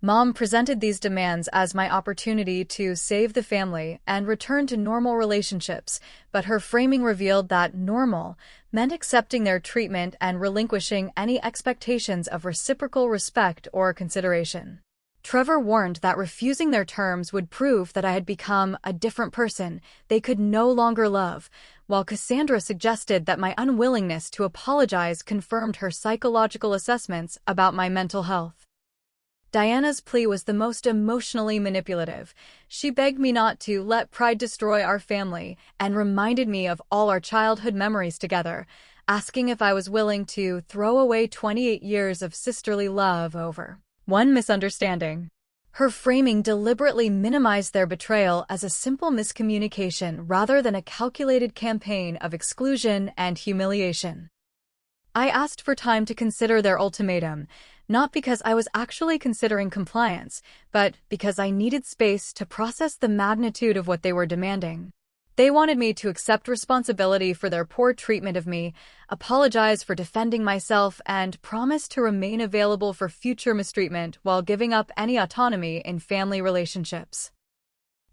Mom presented these demands as my opportunity to save the family and return to normal relationships, but her framing revealed that normal meant accepting their treatment and relinquishing any expectations of reciprocal respect or consideration. Trevor warned that refusing their terms would prove that I had become a different person they could no longer love, while Cassandra suggested that my unwillingness to apologize confirmed her psychological assessments about my mental health. Diana's plea was the most emotionally manipulative. She begged me not to let pride destroy our family and reminded me of all our childhood memories together, asking if I was willing to throw away 28 years of sisterly love over one misunderstanding. Her framing deliberately minimized their betrayal as a simple miscommunication rather than a calculated campaign of exclusion and humiliation. I asked for time to consider their ultimatum, not because I was actually considering compliance, but because I needed space to process the magnitude of what they were demanding. They wanted me to accept responsibility for their poor treatment of me, apologize for defending myself, and promise to remain available for future mistreatment while giving up any autonomy in family relationships.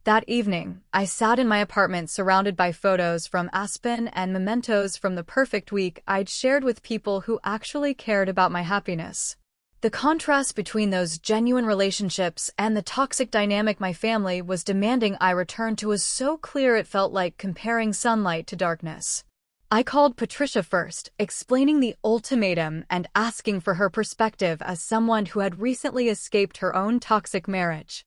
That evening, I sat in my apartment surrounded by photos from Aspen and mementos from the perfect week I'd shared with people who actually cared about my happiness. The contrast between those genuine relationships and the toxic dynamic my family was demanding I return to was so clear it felt like comparing sunlight to darkness. I called Patricia first, explaining the ultimatum and asking for her perspective as someone who had recently escaped her own toxic marriage.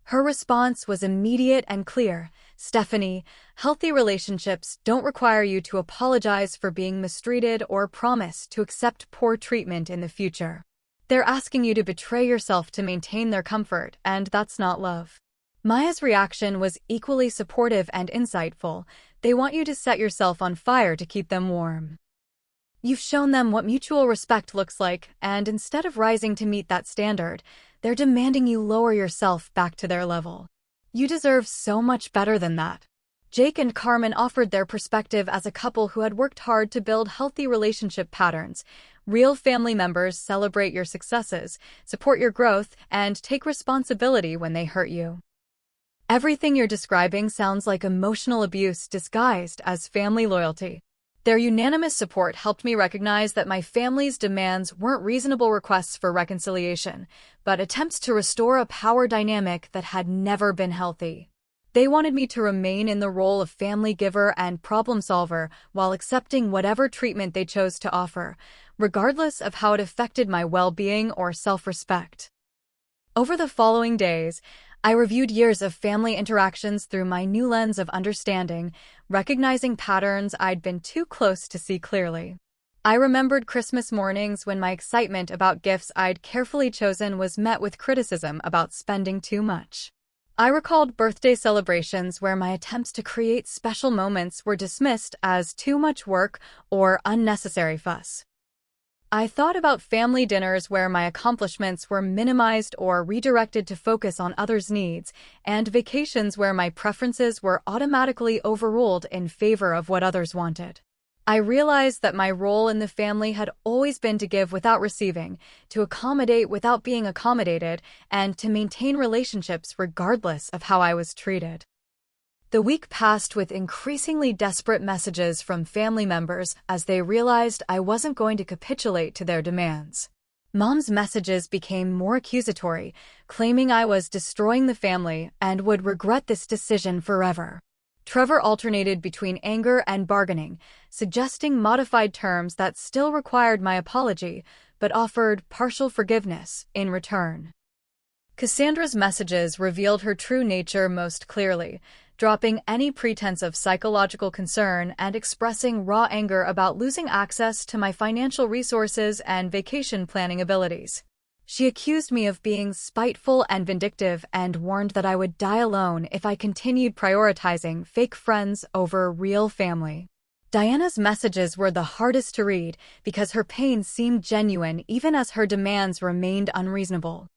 Her response was immediate and clear. "Stephanie, healthy relationships don't require you to apologize for being mistreated or promise to accept poor treatment in the future. They're asking you to betray yourself to maintain their comfort, and that's not love." Maya's reaction was equally supportive and insightful. "They want you to set yourself on fire to keep them warm. You've shown them what mutual respect looks like, and instead of rising to meet that standard, they're demanding you lower yourself back to their level. You deserve so much better than that." Jake and Carmen offered their perspective as a couple who had worked hard to build healthy relationship patterns. Real family members celebrate your successes, support your growth, and take responsibility when they hurt you. Everything you're describing sounds like emotional abuse disguised as family loyalty. Their unanimous support helped me recognize that my family's demands weren't reasonable requests for reconciliation, but attempts to restore a power dynamic that had never been healthy. They wanted me to remain in the role of family giver and problem solver while accepting whatever treatment they chose to offer, regardless of how it affected my well-being or self-respect. Over the following days, I reviewed years of family interactions through my new lens of understanding, recognizing patterns I'd been too close to see clearly. I remembered Christmas mornings when my excitement about gifts I'd carefully chosen was met with criticism about spending too much. I recalled birthday celebrations where my attempts to create special moments were dismissed as too much work or unnecessary fuss. I thought about family dinners where my accomplishments were minimized or redirected to focus on others' needs, and vacations where my preferences were automatically overruled in favor of what others wanted. I realized that my role in the family had always been to give without receiving, to accommodate without being accommodated, and to maintain relationships regardless of how I was treated. The week passed with increasingly desperate messages from family members as they realized I wasn't going to capitulate to their demands. Mom's messages became more accusatory, claiming I was destroying the family and would regret this decision forever. Trevor alternated between anger and bargaining, suggesting modified terms that still required my apology, but offered partial forgiveness in return. Cassandra's messages revealed her true nature most clearly, dropping any pretense of psychological concern and expressing raw anger about losing access to my financial resources and vacation planning abilities. She accused me of being spiteful and vindictive and warned that I would die alone if I continued prioritizing fake friends over real family. Diana's messages were the hardest to read because her pain seemed genuine even as her demands remained unreasonable.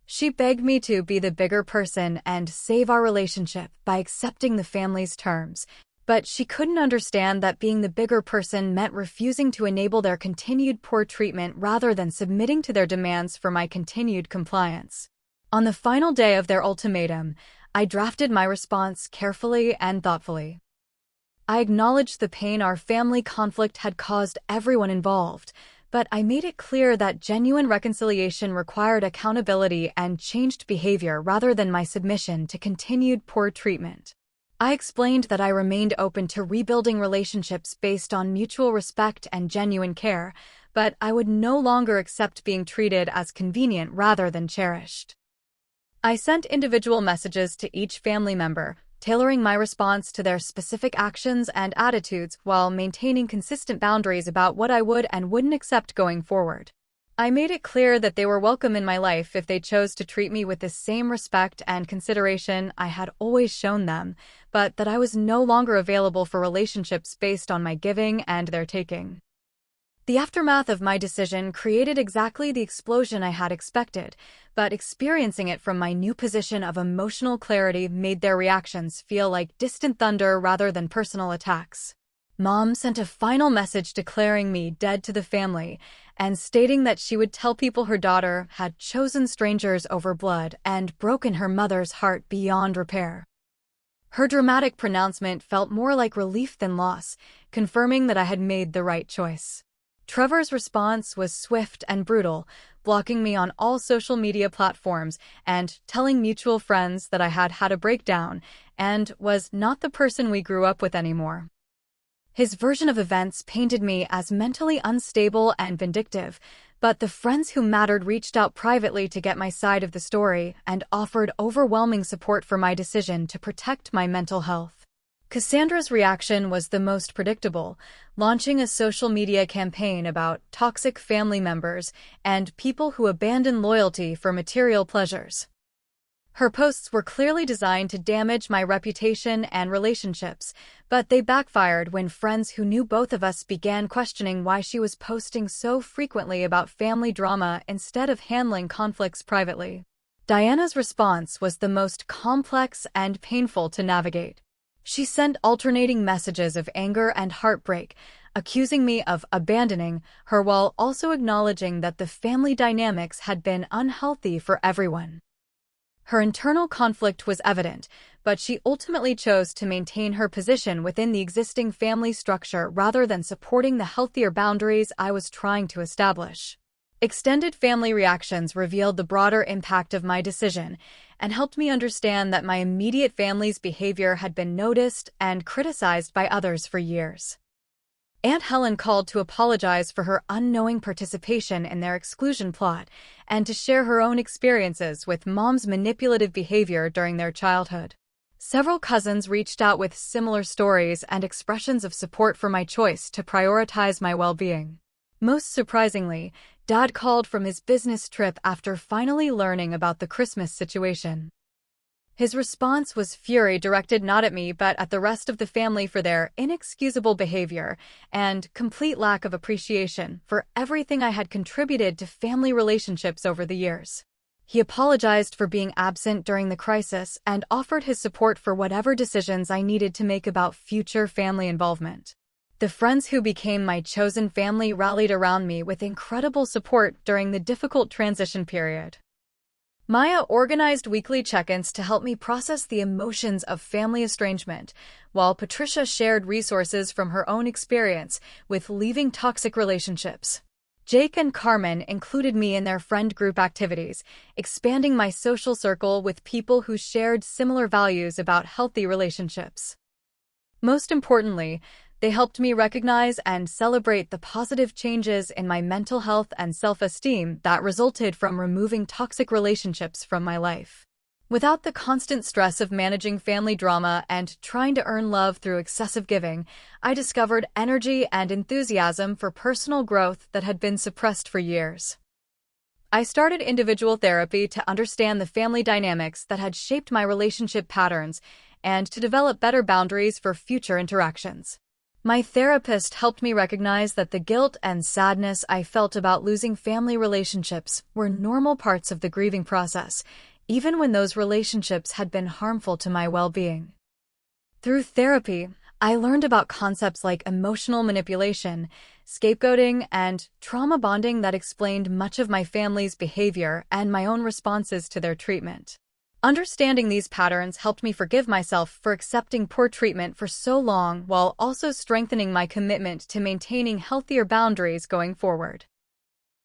She begged me to be the bigger person and save our relationship by accepting the family's terms, but she couldn't understand that being the bigger person meant refusing to enable their continued poor treatment rather than submitting to their demands for my continued compliance. On the final day of their ultimatum, I drafted my response carefully and thoughtfully. I acknowledged the pain our family conflict had caused everyone involved, but I made it clear that genuine reconciliation required accountability and changed behavior rather than my submission to continued poor treatment. I explained that I remained open to rebuilding relationships based on mutual respect and genuine care, but I would no longer accept being treated as convenient rather than cherished. I sent individual messages to each family member, tailoring my response to their specific actions and attitudes while maintaining consistent boundaries about what I would and wouldn't accept going forward. I made it clear that they were welcome in my life if they chose to treat me with the same respect and consideration I had always shown them, but that I was no longer available for relationships based on my giving and their taking. The aftermath of my decision created exactly the explosion I had expected, but experiencing it from my new position of emotional clarity made their reactions feel like distant thunder rather than personal attacks. Mom sent a final message declaring me dead to the family and stating that she would tell people her daughter had chosen strangers over blood and broken her mother's heart beyond repair. Her dramatic pronouncement felt more like relief than loss, confirming that I had made the right choice. Trevor's response was swift and brutal, blocking me on all social media platforms and telling mutual friends that I had had a breakdown and was not the person we grew up with anymore. His version of events painted me as mentally unstable and vindictive, but the friends who mattered reached out privately to get my side of the story and offered overwhelming support for my decision to protect my mental health. Cassandra's reaction was the most predictable, launching a social media campaign about toxic family members and people who abandon loyalty for material pleasures. Her posts were clearly designed to damage my reputation and relationships, but they backfired when friends who knew both of us began questioning why she was posting so frequently about family drama instead of handling conflicts privately. Diana's response was the most complex and painful to navigate. She sent alternating messages of anger and heartbreak, accusing me of abandoning her while also acknowledging that the family dynamics had been unhealthy for everyone. Her internal conflict was evident, but she ultimately chose to maintain her position within the existing family structure rather than supporting the healthier boundaries I was trying to establish. Extended family reactions revealed the broader impact of my decision and helped me understand that my immediate family's behavior had been noticed and criticized by others for years. Aunt Helen called to apologize for her unknowing participation in their exclusion plot and to share her own experiences with Mom's manipulative behavior during their childhood. Several cousins reached out with similar stories and expressions of support for my choice to prioritize my well-being. Most surprisingly, Dad called from his business trip after finally learning about the Christmas situation. His response was fury directed not at me but at the rest of the family for their inexcusable behavior and complete lack of appreciation for everything I had contributed to family relationships over the years. He apologized for being absent during the crisis and offered his support for whatever decisions I needed to make about future family involvement. The friends who became my chosen family rallied around me with incredible support during the difficult transition period. Maya organized weekly check-ins to help me process the emotions of family estrangement, while Patricia shared resources from her own experience with leaving toxic relationships. Jake and Carmen included me in their friend group activities, expanding my social circle with people who shared similar values about healthy relationships. Most importantly, they helped me recognize and celebrate the positive changes in my mental health and self-esteem that resulted from removing toxic relationships from my life. Without the constant stress of managing family drama and trying to earn love through excessive giving, I discovered energy and enthusiasm for personal growth that had been suppressed for years. I started individual therapy to understand the family dynamics that had shaped my relationship patterns and to develop better boundaries for future interactions. My therapist helped me recognize that the guilt and sadness I felt about losing family relationships were normal parts of the grieving process, even when those relationships had been harmful to my well-being. Through therapy, I learned about concepts like emotional manipulation, scapegoating, and trauma bonding that explained much of my family's behavior and my own responses to their treatment. Understanding these patterns helped me forgive myself for accepting poor treatment for so long while also strengthening my commitment to maintaining healthier boundaries going forward.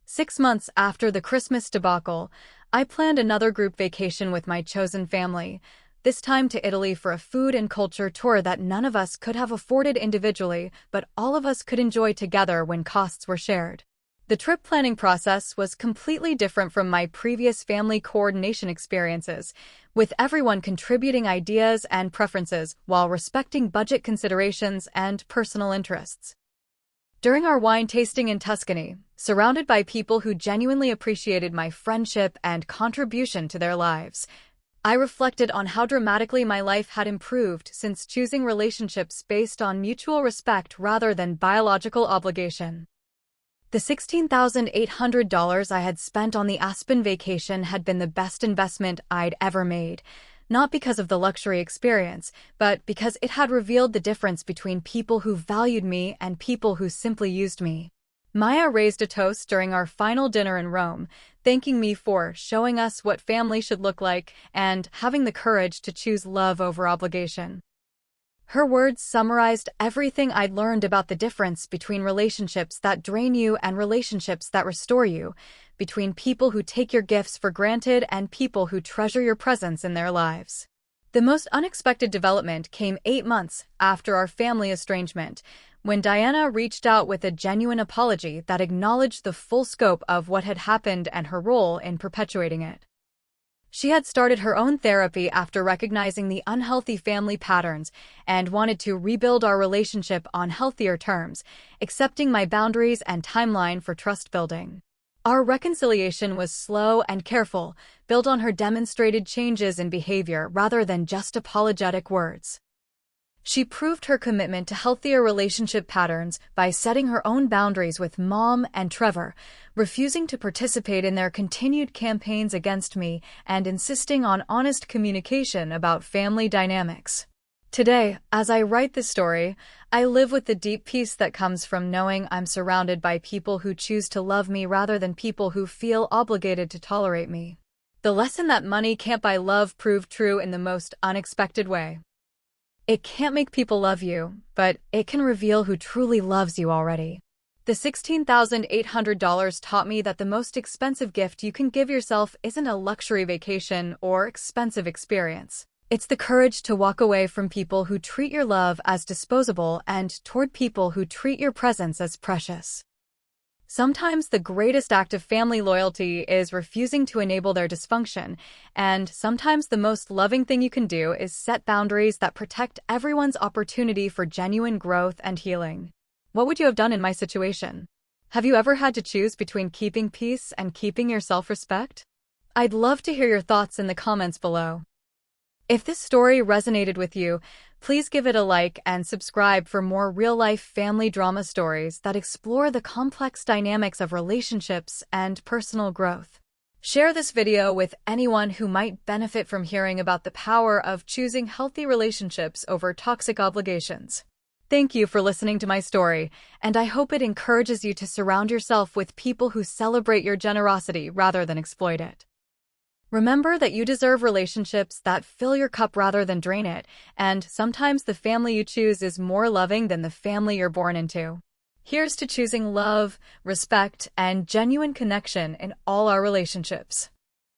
6 months after the Christmas debacle, I planned another group vacation with my chosen family, this time to Italy for a food and culture tour that none of us could have afforded individually, but all of us could enjoy together when costs were shared. The trip planning process was completely different from my previous family coordination experiences, with everyone contributing ideas and preferences while respecting budget considerations and personal interests. During our wine tasting in Tuscany, surrounded by people who genuinely appreciated my friendship and contribution to their lives, I reflected on how dramatically my life had improved since choosing relationships based on mutual respect rather than biological obligation. The $16,800 I had spent on the Aspen vacation had been the best investment I'd ever made, not because of the luxury experience, but because it had revealed the difference between people who valued me and people who simply used me. Maya raised a toast during our final dinner in Rome, thanking me for showing us what family should look like and having the courage to choose love over obligation. Her words summarized everything I'd learned about the difference between relationships that drain you and relationships that restore you, between people who take your gifts for granted and people who treasure your presence in their lives. The most unexpected development came 8 months after our family estrangement, when Diana reached out with a genuine apology that acknowledged the full scope of what had happened and her role in perpetuating it. She had started her own therapy after recognizing the unhealthy family patterns and wanted to rebuild our relationship on healthier terms, accepting my boundaries and timeline for trust building. Our reconciliation was slow and careful, built on her demonstrated changes in behavior rather than just apologetic words. She proved her commitment to healthier relationship patterns by setting her own boundaries with Mom and Trevor, refusing to participate in their continued campaigns against me, and insisting on honest communication about family dynamics. Today, as I write this story, I live with the deep peace that comes from knowing I'm surrounded by people who choose to love me rather than people who feel obligated to tolerate me. The lesson that money can't buy love proved true in the most unexpected way. It can't make people love you, but it can reveal who truly loves you already. The $16,800 taught me that the most expensive gift you can give yourself isn't a luxury vacation or expensive experience. It's the courage to walk away from people who treat your love as disposable and toward people who treat your presence as precious. Sometimes the greatest act of family loyalty is refusing to enable their dysfunction, and sometimes the most loving thing you can do is set boundaries that protect everyone's opportunity for genuine growth and healing. What would you have done in my situation? Have you ever had to choose between keeping peace and keeping your self-respect? I'd love to hear your thoughts in the comments below. If this story resonated with you, please give it a like and subscribe for more real-life family drama stories that explore the complex dynamics of relationships and personal growth. Share this video with anyone who might benefit from hearing about the power of choosing healthy relationships over toxic obligations. Thank you for listening to my story, and I hope it encourages you to surround yourself with people who celebrate your generosity rather than exploit it. Remember that you deserve relationships that fill your cup rather than drain it, and sometimes the family you choose is more loving than the family you're born into. Here's to choosing love, respect, and genuine connection in all our relationships.